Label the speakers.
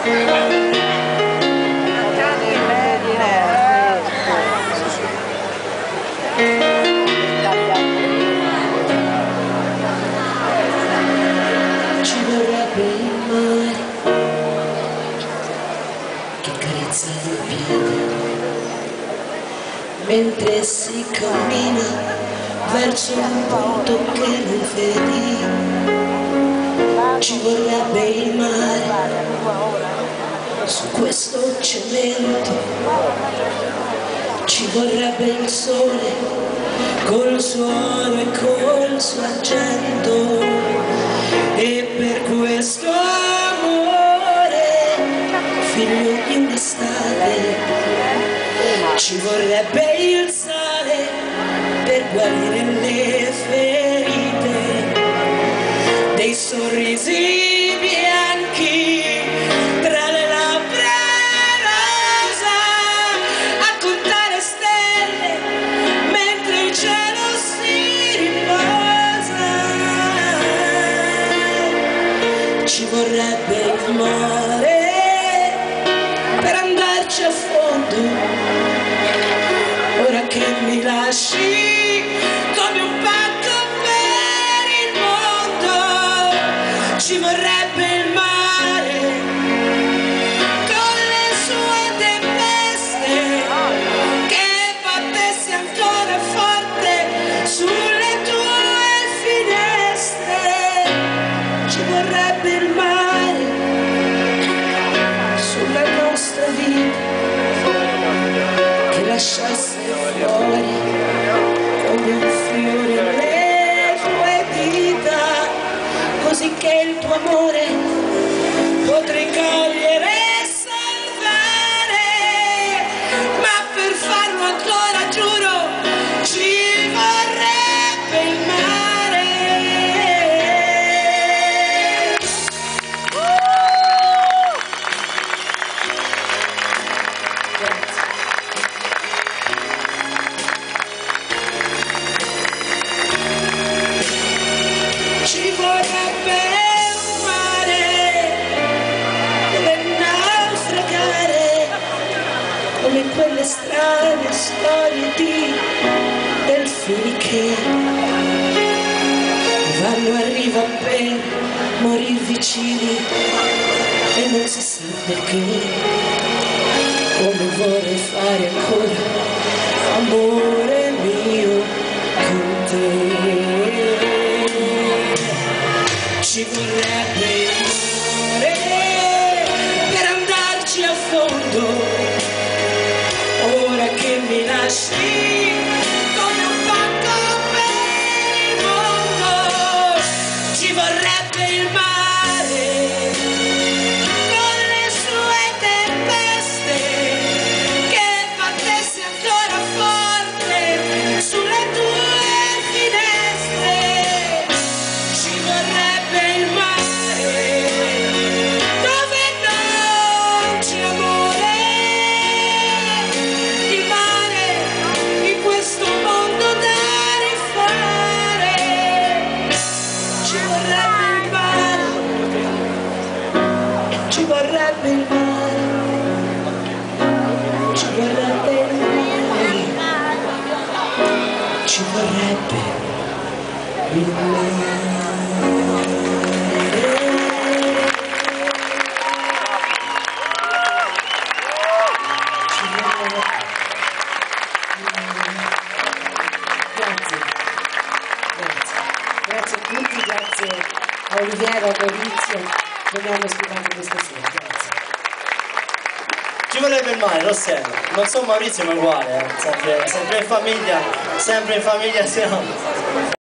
Speaker 1: Ci vorrebbe il mare che carezza il piede mentre si cammina verso un punto che non vedi. Ci vorrebbe il mare su questo cemento, ci vorrebbe il sole col suo oro e col suo argento, e per questo amore, figlio di un'estate, ci vorrebbe il sale per guarire le ferite dei sorrisi bianchi tra le labbra rosa, a contare stelle mentre il cielo si riposa. Ci vorrebbe il mare per andarci a fondo, ora che mi lasci come un patto per il mondo. Ci vorrebbe il mare con le sue tempeste che battesse ancora forte sulle tue finestre. Ci vorrebbe il mare sulla nostra vita che lasciasse fuori come un fiore le tue dita, così che il tuo amore potrei cogliere e salvare. Ma per farlo ancora, giuro, ci vorrebbe il mare. Ci vorrebbe un mare dove naufragare come quelle strane storie di delfini che vanno a riva per morir vicini e non si sa perché. Come vorrei fare ancora amore mio con te. Ci vorrebbe il mare per andarci a fondo, ora che mi lasci come un patto per il mondo. Ci vorrebbe il mare con le sue tempeste che battesse ancora forte sulle tue finestre. Ci vorrebbe il mare dove non c'è amore, il mare in questo mondo da rifare. Ci vorrebbe il mare, ci vorrebbe il mare, ci vorrebbe il mare, ci vorrebbe il mare. Grazie a tutti, grazie a Oliviero, a Maurizio che mi hanno ospitato questa sera, grazie.
Speaker 2: Ci vorrebbe il mare, lo osservo. Non so Maurizio ma uguale, sempre in famiglia siamo.